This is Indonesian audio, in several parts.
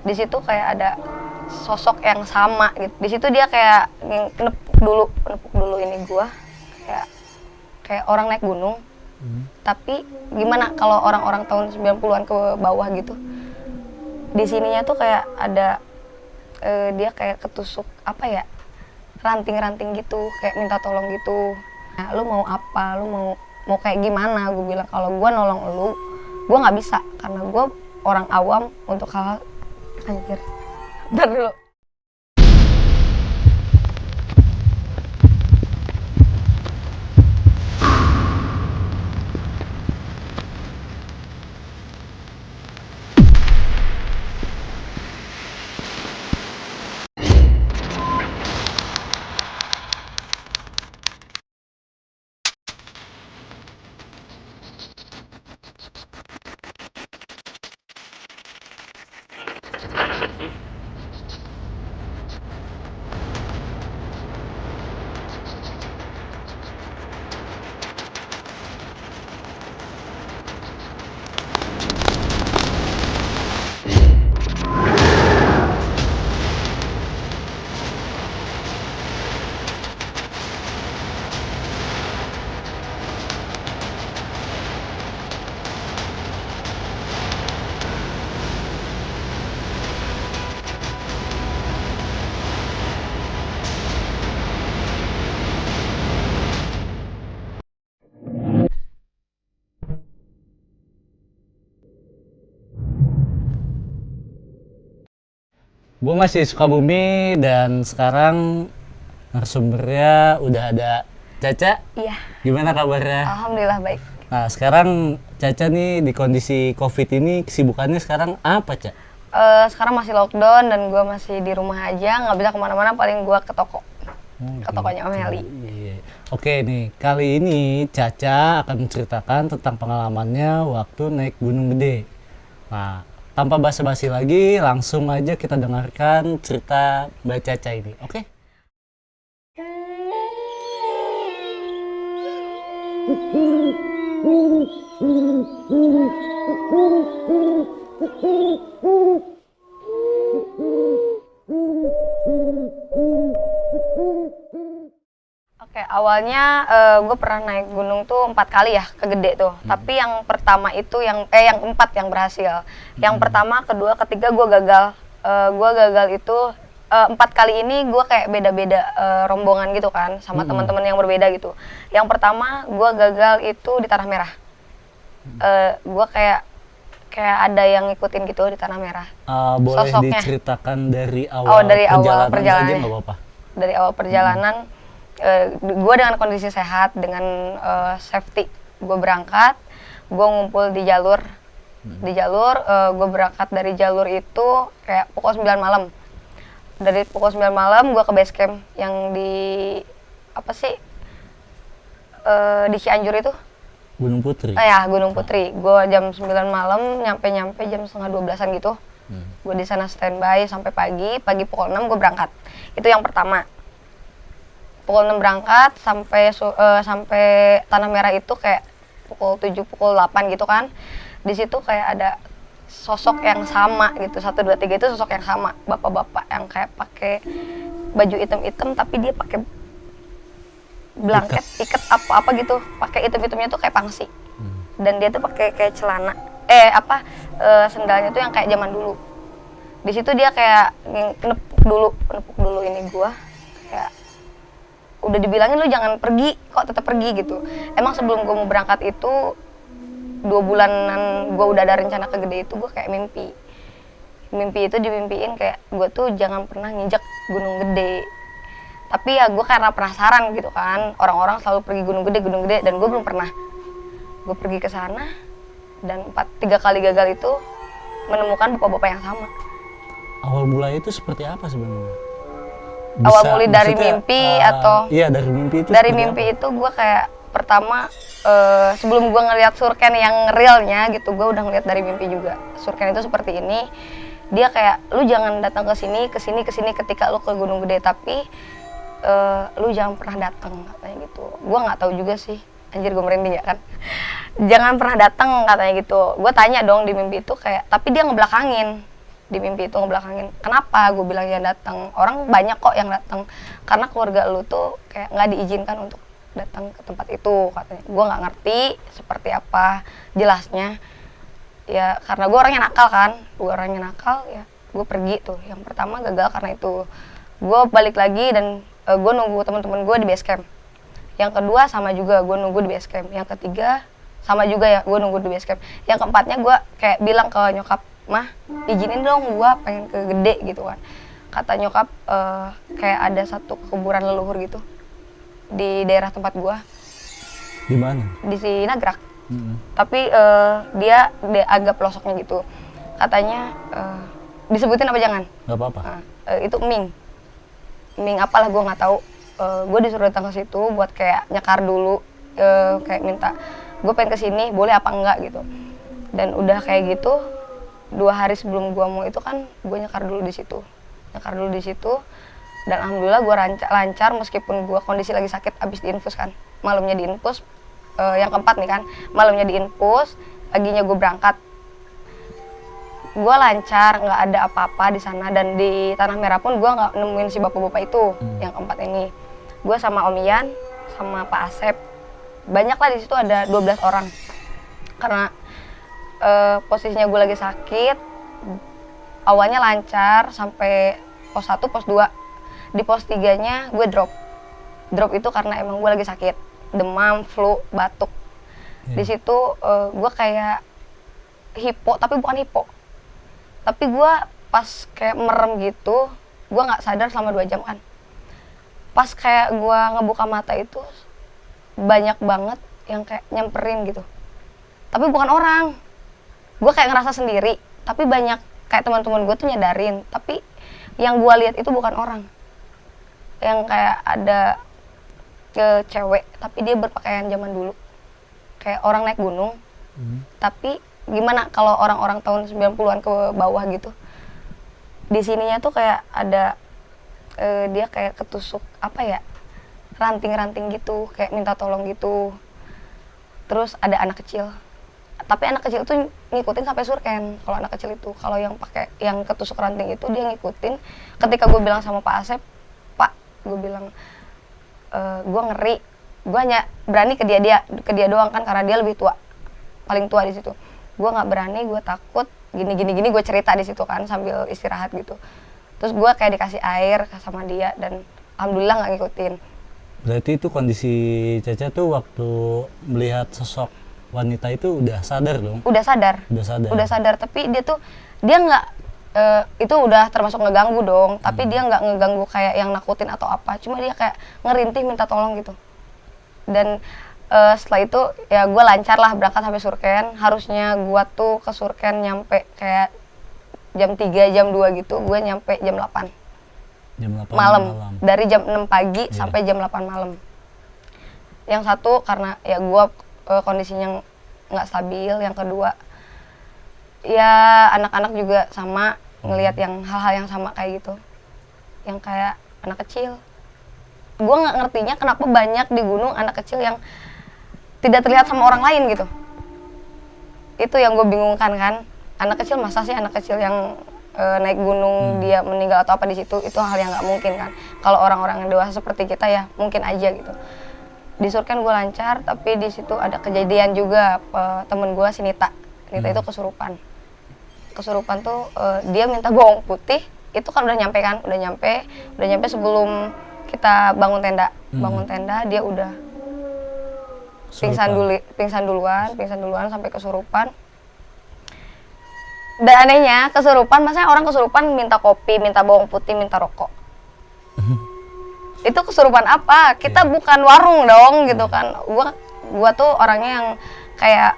Di situ kayak ada sosok yang sama gitu. Di situ dia kayak nepuk dulu ini gua kayak orang naik gunung. Tapi gimana kalau orang-orang tahun 90-an ke bawah gitu. Di sininya tuh kayak ada dia kayak ketusuk apa ya? Ranting-ranting gitu, kayak minta tolong gitu. Nah, lu mau apa? Lu mau kayak gimana? Gue bilang kalau gue nolong lu, gue nggak bisa karena gue orang awam untuk hal anjir. Bentar dulu. Gue masih Sukabumi dan sekarang narasumbernya udah ada Caca. Iya. Gimana kabarnya? Alhamdulillah baik. Nah sekarang Caca nih di kondisi COVID ini kesibukannya sekarang apa, Ca? Sekarang masih lockdown dan gue masih di rumah aja, nggak bisa kemana-mana, paling gue ke toko. Ke tokonya Om Heli. Iya. Oke nih, kali ini Caca akan menceritakan tentang pengalamannya waktu naik Gunung Gede. Nah, tanpa basa-basi lagi, langsung aja kita dengarkan cerita Mbak Caca ini, oke? Oke, awalnya gue pernah naik gunung tuh 4 kali ya, ke Gede tuh. Tapi yang pertama itu yang 4 yang berhasil. Yang pertama, kedua, ketiga gue gagal. Gue gagal itu 4 kali ini gue kayak beda-beda rombongan gitu kan, sama teman-teman yang berbeda gitu. Yang pertama gue gagal itu di Tanah Merah. Gue kayak ada yang ngikutin gitu di Tanah Merah. Boleh Sosoknya. diceritakan dari awal Dari awal perjalanan aja nggak apa-apa? Dari awal perjalanan, gue dengan kondisi sehat, dengan safety, gue berangkat, gue ngumpul di jalur, gue berangkat dari jalur itu kayak pukul 9 malam. Dari pukul 9 malam gue ke base camp yang di di Cianjur itu. Gunung Putri? Gunung Putri. Gue jam 9 malam, nyampe jam setengah 12-an gitu. Gue di sana standby sampai pagi pukul 6 gue berangkat. Itu yang pertama. Pukul 6 berangkat sampai Tanah Merah itu kayak pukul 7, pukul 8 gitu kan. Di situ kayak ada sosok yang sama gitu, 1, 2, 3 itu sosok yang sama. Bapak-bapak yang kayak pakai baju hitam-hitam tapi dia pakai blanket, ikat apa-apa gitu. Pakai hitam-hitamnya tuh kayak pangsi. Dan dia tuh pakai kayak celana, sendalnya tuh yang kayak zaman dulu. Di situ dia kayak nepuk dulu ini gua. Kayak udah dibilangin lu jangan pergi, kok tetap pergi gitu. Emang sebelum gue mau berangkat itu 2 bulanan gue udah ada rencana ke Gede itu, gue kayak mimpi itu dimimpiin kayak gue tuh jangan pernah nginjek Gunung Gede. Tapi ya gue karena penasaran gitu kan, orang-orang selalu pergi Gunung Gede dan gue belum pernah. Gue pergi ke sana dan 3 kali gagal itu menemukan bapak-bapak yang sama. Awal mulai itu seperti apa sebenarnya? Awal mulai dari mimpi atau? Iya, dari mimpi itu. Dari mimpi itu gue kayak pertama sebelum gue ngeliat surken yang realnya gitu, gue udah ngeliat dari mimpi juga. Surken itu seperti ini, dia kayak lu jangan datang ke sini ketika lu ke Gunung Gede, tapi lu jangan pernah datang katanya gitu. Gue nggak tahu juga sih, anjir gue merinding ya kan. Jangan pernah datang katanya gitu. Gue tanya dong di mimpi itu kayak, tapi dia ngebelakangin. di mimpi itu ngebelakangin. Kenapa gue bilang yang datang? Orang banyak kok yang datang, karena keluarga lu tuh kayak nggak diizinkan untuk datang ke tempat itu katanya. Gue nggak ngerti seperti apa jelasnya ya, karena gue orangnya nakal kan, ya gue pergi tuh. Yang pertama gagal karena itu. Gue balik lagi dan gue nunggu teman-teman gue di base camp. Yang kedua sama juga, gue nunggu di base camp. Yang ketiga sama juga ya, gue nunggu di base camp. Yang keempatnya gue kayak bilang ke nyokap, mah izinin dong gue pengen ke Gede gitu kan. Kata nyokap kayak ada satu kuburan leluhur gitu di daerah tempat gue. Di mana? Di Sinagrak. Tapi dia agak pelosoknya gitu. Katanya disebutin apa jangan? Gak apa-apa. Itu Ming apalah gue nggak tahu. Gue disuruh datang ke situ buat kayak nyekar dulu, kayak minta gue pengen kesini boleh apa enggak gitu. Dan udah kayak gitu 2 hari sebelum gue mau itu kan gue nyekar dulu di situ, dan alhamdulillah gue lancar meskipun gue kondisi lagi sakit abis diinfus kan. Malamnya diinfus, yang keempat nih kan, malamnya diinfus, paginya gue berangkat. Gue lancar, nggak ada apa-apa di sana, dan di Tanah Merah pun gue nggak nemuin si bapak-bapak itu. Yang keempat ini, gue sama Om Ian, sama Pak Asep, banyak lah di situ ada 12 orang. Karena posisinya gue lagi sakit, awalnya lancar sampai pos 1, pos 2. Di pos 3-nya gue drop itu karena emang gue lagi sakit, demam, flu, batuk. Di situ gue kayak hipo, tapi bukan hipo. Tapi gue pas kayak merem gitu, gue nggak sadar selama 2 jam kan. Pas kayak gue ngebuka mata itu, banyak banget yang kayak nyamperin gitu. Tapi bukan orang. Gue kayak ngerasa sendiri, tapi banyak kayak teman-teman gue tuh nyadarin. Tapi yang gue lihat itu bukan orang. Yang kayak ada cewek, tapi dia berpakaian zaman dulu. Kayak orang naik gunung. Tapi gimana kalau orang-orang tahun 90-an ke bawah gitu. Di sininya tuh kayak ada dia kayak ketusuk apa ya? Ranting-ranting gitu, kayak minta tolong gitu. Terus ada anak kecil. Tapi anak kecil tuh ngikutin sampai surken. Kalau anak kecil itu, kalau yang pakai yang ketusuk ranting itu dia ngikutin. Ketika gue bilang sama Pak Asep, Pak, gue bilang gue ngeri. Gue hanya berani ke dia doang kan, karena dia lebih tua, paling tua di situ. Gue nggak berani, gue takut. Gini gue cerita di situ kan sambil istirahat gitu. Terus gue kayak dikasih air sama dia dan alhamdulillah nggak ngikutin. Berarti itu kondisi Caca tuh waktu melihat sosok wanita itu udah sadar dong? Udah sadar, tapi dia nggak itu udah termasuk ngeganggu dong, tapi dia nggak ngeganggu kayak yang nakutin atau apa, cuma dia kayak ngerintih minta tolong gitu. Dan setelah itu ya gue lancar lah berangkat sampai Surken. Harusnya gue tuh ke Surken nyampe kayak jam 3, jam 2 gitu, gue nyampe jam 8 malam. Dari jam 6 pagi sampai jam 8 malam. Yang satu karena ya gue kondisinya nggak stabil, yang kedua ya anak-anak juga sama ngelihat yang hal-hal yang sama kayak gitu, yang kayak anak kecil. Gue nggak ngertinya kenapa banyak di gunung anak kecil yang tidak terlihat sama orang lain gitu. Itu yang gue bingungkan kan, anak kecil masa sih anak kecil yang naik gunung dia meninggal atau apa di situ, itu hal yang nggak mungkin kan. Kalau orang-orang yang dewasa seperti kita ya mungkin aja gitu. Di Surken gue lancar, tapi di situ ada kejadian juga. Temen gue si Nita itu kesurupan tuh. Dia minta bawang putih, itu kan udah nyampe sebelum kita bangun tenda dia udah pingsan duluan sampai kesurupan. Dan anehnya kesurupan, masa orang kesurupan minta kopi, minta bawang putih, minta rokok. Itu kesurupan apa? Kita bukan warung dong gitu kan. Gua tuh orangnya yang kayak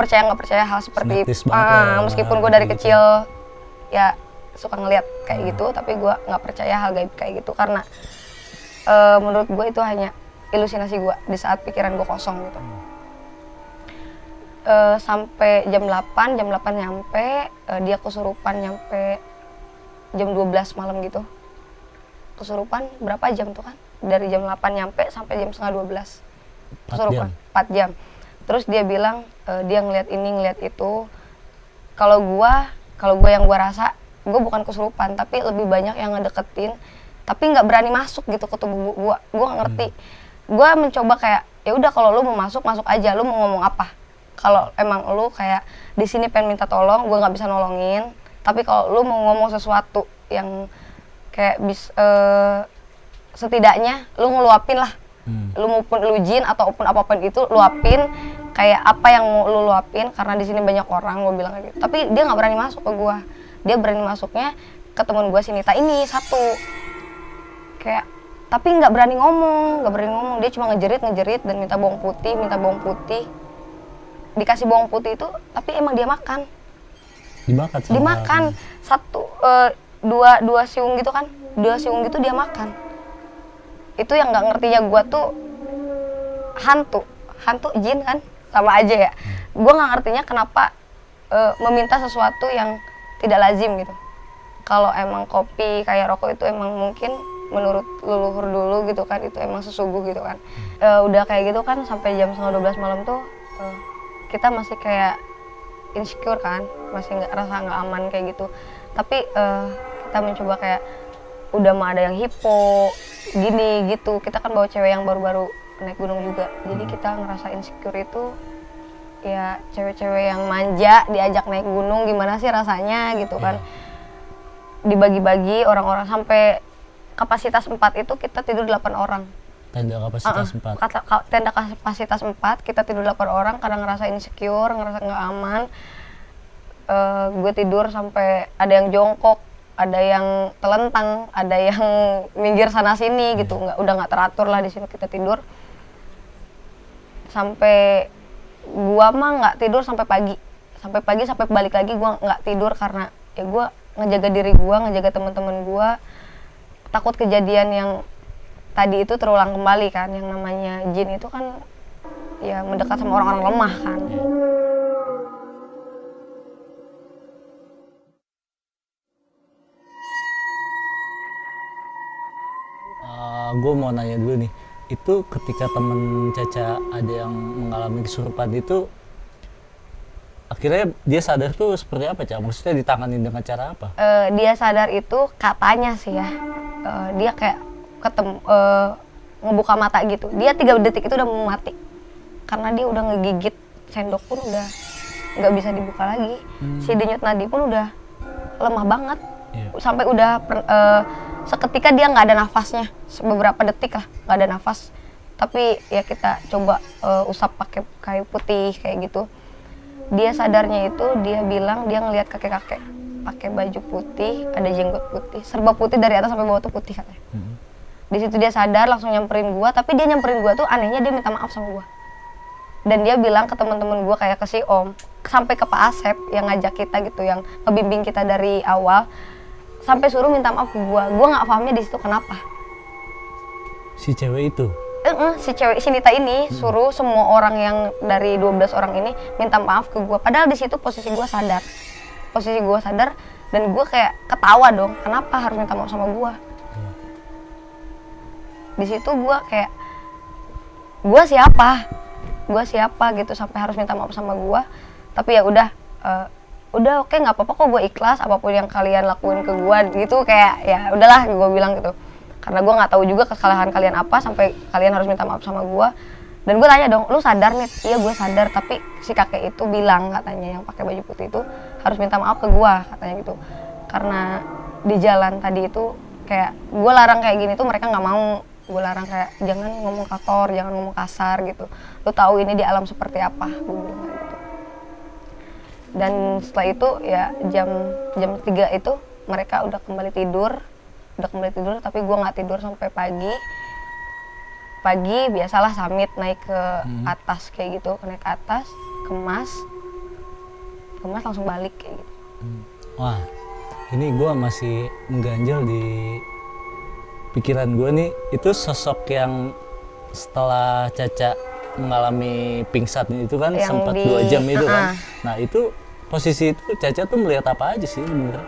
percaya nggak percaya hal seperti meskipun gue dari kecil ya suka ngeliat kayak gitu, tapi gue nggak percaya hal gaib kayak gitu karena menurut gue itu hanya ilusinasi gue di saat pikiran gue kosong gitu. Sampai jam 8 nyampe, dia kesurupan nyampe jam 12 malam gitu. Kesurupan berapa jam tuh kan? Dari jam 8 nyampe sampai jam setengah 12. Kesurupan 4 jam. Terus dia bilang dia ngeliat ini, ngeliat itu. Kalau gua yang gua rasa gue bukan kesurupan, tapi lebih banyak yang ngedeketin tapi nggak berani masuk gitu ke tubuh gue nggak ngerti. Gue mencoba kayak ya udah, kalau lu mau masuk aja, lu mau ngomong apa. Kalau emang lu kayak di sini pengen minta tolong, gue nggak bisa nolongin, tapi kalau lu mau ngomong sesuatu yang kayak setidaknya lu ngeluapin lah. Lu maupun lu jin ataupun apapun itu, luapin kayak apa yang mau lu luapin, karena di sini banyak orang, gue bilang kayak gitu. Tapi dia nggak berani masuk ke gue. Dia berani masuknya ke temen gue si Nita ini satu, kayak tapi nggak berani ngomong. Dia cuma ngejerit dan minta bawang putih. Dikasih bawang putih itu, tapi emang dia makan. Dimakan satu, dua siung gitu kan, 2 siung gitu dia makan. Itu yang nggak ngertinya gue tuh hantu jin kan, sama aja ya. Gue nggak ngertinya kenapa meminta sesuatu yang tidak lazim gitu. Kalau emang kopi kayak rokok itu emang mungkin menurut leluhur dulu gitu kan, itu emang sesubuh gitu kan. Udah kayak gitu kan sampai jam 11:30 malam tuh kita masih kayak insecure kan, masih rasa nggak aman kayak gitu. Tapi kita mencoba kayak udah mah ada yang hipo gini gitu. Kita kan bawa cewek yang baru-baru naik gunung juga, jadi kita ngerasa insecure itu ya, cewek-cewek yang manja diajak naik gunung gimana sih rasanya gitu kan. Dibagi-bagi orang-orang sampai kapasitas 4 itu kita tidur 8 orang. Tenda kapasitas 4. Tenda kapasitas 4 kita tidur 8 orang karena ngerasa insecure, ngerasa nggak aman. Gue tidur sampai ada yang jongkok, ada yang telentang, ada yang minggir sana sini gitu. Udah nggak teratur lah di sini kita tidur. Sampai gua mah nggak tidur sampai pagi sampai balik lagi gua nggak tidur karena ya gua ngejaga diri gua, ngejaga teman-teman gua, takut kejadian yang tadi itu terulang kembali kan. Yang namanya jin itu kan ya mendekat sama orang-orang lemah kan. Gue mau nanya dulu nih, itu ketika temen Caca ada yang mengalami kesurupan itu, akhirnya dia sadar tuh seperti apa, Ca? Maksudnya ditangani dengan cara apa? Dia sadar itu katanya sih ya, dia kayak ngebuka mata gitu. Dia 3 detik itu udah mau mati karena dia udah ngegigit sendok pun udah nggak bisa dibuka lagi. Si denyut nadi pun udah lemah banget. Sampai udah seketika dia nggak ada nafasnya, beberapa detik lah nggak ada nafas. Tapi ya kita coba usap pakai kayu putih kayak gitu. Dia sadarnya itu dia bilang dia ngelihat kakek-kakek pakai baju putih, ada jenggot putih, serba putih dari atas sampai bawah tuh putih katanya. Di situ dia sadar, langsung nyamperin gua. Tapi dia nyamperin gua tuh anehnya dia minta maaf sama gua. Dan dia bilang ke teman-teman gua kayak ke si Om, sampai ke Pak Asep yang ngajak kita gitu, yang ngebimbing kita dari awal, sampai suruh minta maaf ke gua. Gua nggak pahamnya di situ kenapa. Si cewek itu? Si Nita ini suruh semua orang yang dari 12 orang ini minta maaf ke gua. Padahal di situ posisi gua sadar dan gua kayak ketawa dong. Kenapa harus minta maaf sama gua? Di situ gua kayak gua siapa gitu sampai harus minta maaf sama gua. Tapi ya udah oke, nggak apa-apa kok, gue ikhlas apapun yang kalian lakuin ke gue gitu. Kayak ya udahlah, gue bilang gitu, karena gue nggak tahu juga kesalahan kalian apa sampai kalian harus minta maaf sama gue. Dan gue tanya dong, lu sadar nih? Iya gue sadar, tapi si kakek itu bilang katanya yang pakai baju putih itu harus minta maaf ke gue katanya gitu, karena di jalan tadi itu kayak gue larang kayak gini tuh mereka nggak mau. Gue larang kayak jangan ngomong kotor, jangan ngomong kasar gitu, lu tahu ini di alam seperti apa, gue bilang gitu. Dan setelah itu ya jam 3 itu mereka udah kembali tidur, tapi gue nggak tidur sampai pagi biasalah summit naik ke atas kayak gitu, naik ke atas, kemas langsung balik kayak gitu. Wah, ini gue masih mengganjal di pikiran gue nih, itu sosok yang setelah Caca mengalami pingsan itu kan yang sempat 2 jam itu kan. Nah itu posisi itu Caca tuh melihat apa aja sih sebenarnya?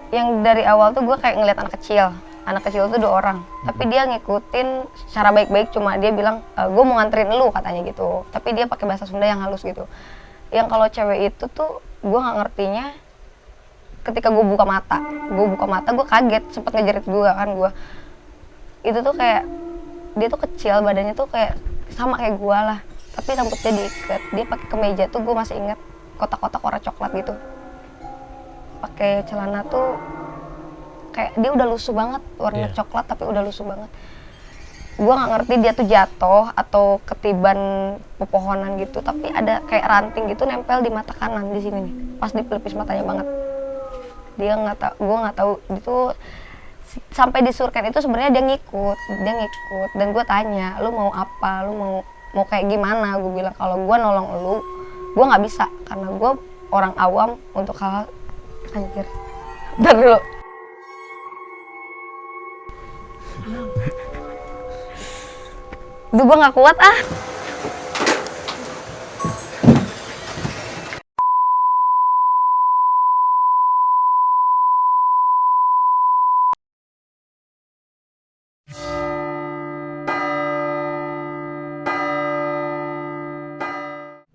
Yang dari awal tuh gue kayak ngeliat anak kecil tuh 2 orang, tapi dia ngikutin secara baik-baik, cuma dia bilang gue mau nganterin lu katanya gitu, tapi dia pakai bahasa Sunda yang halus gitu. Yang kalau cewek itu tuh gue nggak ngertinya ketika gue buka mata gue kaget, sempet ngejerit gue kan. Gue itu tuh kayak dia tuh kecil, badannya tuh kayak sama kayak gue lah, tapi rambutnya diikat. Dia pakai kemeja tuh gue masih inget, kotak-kotak warna coklat gitu. Pakai celana tuh kayak dia udah lusuh banget, warna coklat tapi udah lusuh banget. Gue nggak ngerti dia tuh jatuh atau ketiban pepohonan gitu, tapi ada kayak ranting gitu nempel di mata kanan di sini nih, pas di pelipis matanya banget. Dia nggak tahu, gue nggak tahu itu sampai di surken itu sebenarnya dia ngikut. Dan gue tanya, lu mau apa, lu mau kayak gimana? Gue bilang kalau gue nolong lu, gue nggak bisa karena gue orang awam untuk hal anjir. Bentar dulu. Duh, gue gak kuat ah.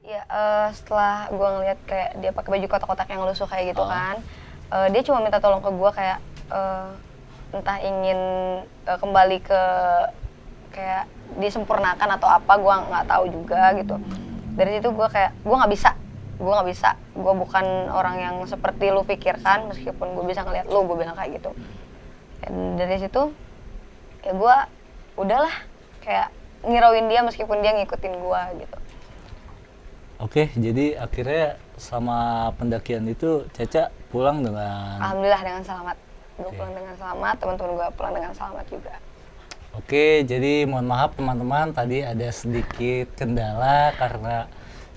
Ya, setelah gue ngeliat kayak dia pakai baju kotak-kotak yang lusuh kayak gitu kan, dia cuma minta tolong ke gue kayak entah ingin kembali ke kayak disempurnakan atau apa, gue nggak tahu juga gitu. Dari situ gue kayak gue nggak bisa, gue bukan orang yang seperti lu pikirkan, meskipun gue bisa ngeliat lu, gue bilang kayak gitu. Dan dari situ ya gue udahlah kayak ngirauin dia meskipun dia ngikutin gue gitu. Oke, jadi akhirnya sama pendakian itu Caca pulang dengan Alhamdulillah dengan selamat. Gue pulang dengan selamat, teman-teman gue pulang dengan selamat juga. Oke, jadi mohon maaf teman-teman, tadi ada sedikit kendala karena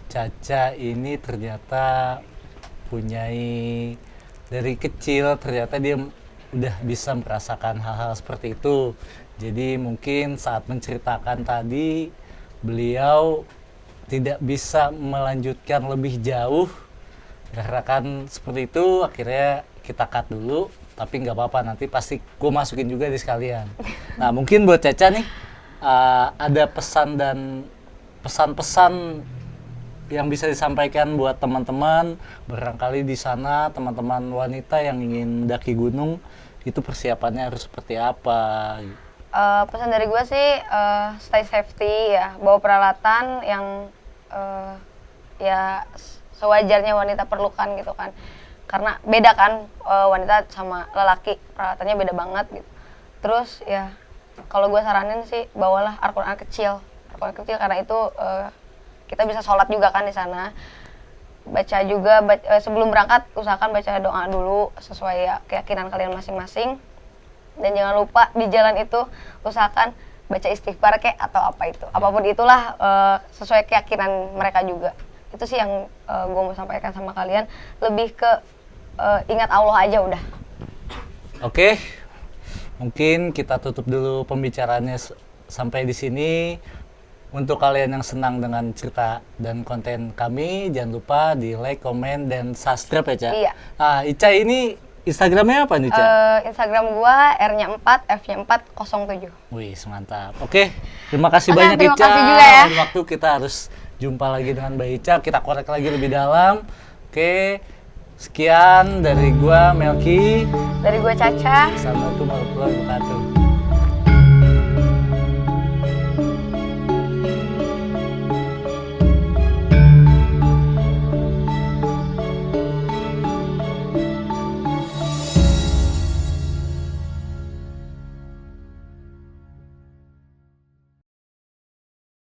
Caca ini ternyata punyai dari kecil, ternyata dia udah bisa merasakan hal-hal seperti itu. Jadi mungkin saat menceritakan tadi, beliau tidak bisa melanjutkan lebih jauh karena kan seperti itu. Akhirnya kita cut dulu, tapi nggak apa-apa, nanti pasti gue masukin juga di sekalian. Nah mungkin buat Caca nih ada pesan dan pesan-pesan yang bisa disampaikan buat teman-teman, barangkali di sana teman-teman wanita yang ingin mendaki gunung itu persiapannya harus seperti apa? Pesan dari gue sih stay safety ya, bawa peralatan yang ya sewajarnya wanita perlukan gitu kan. Karena beda kan wanita sama lelaki, peralatannya beda banget gitu. Terus ya kalau gue saranin sih bawalah Al-Quran kecil karena itu kita bisa sholat juga kan di sana. Baca juga sebelum berangkat usahakan baca doa dulu sesuai ya, keyakinan kalian masing-masing. Dan jangan lupa di jalan itu usahakan baca istighfar kek atau apa itu, apapun itulah sesuai keyakinan mereka juga. Itu sih yang gue mau sampaikan sama kalian, lebih ke ingat Allah aja udah. Oke, mungkin kita tutup dulu pembicaraannya sampai di sini. Untuk kalian yang senang dengan cerita dan konten kami, jangan lupa di like, komen, dan subscribe ya, Ca? Iya. Nah, Ica ini Instagramnya apa nih, Ca? Instagram gua R-nya 4, F-nya 407. Wih, mantap. Oke, terima kasih banyak terima Ica. kasih juga ya. Lain waktu kita harus jumpa lagi dengan Mbak Ica, kita korek lagi lebih dalam. Oke, sekian dari gua Melki. Dari gua Caca. Assalamualaikum warahmatullahi wabarakatuh.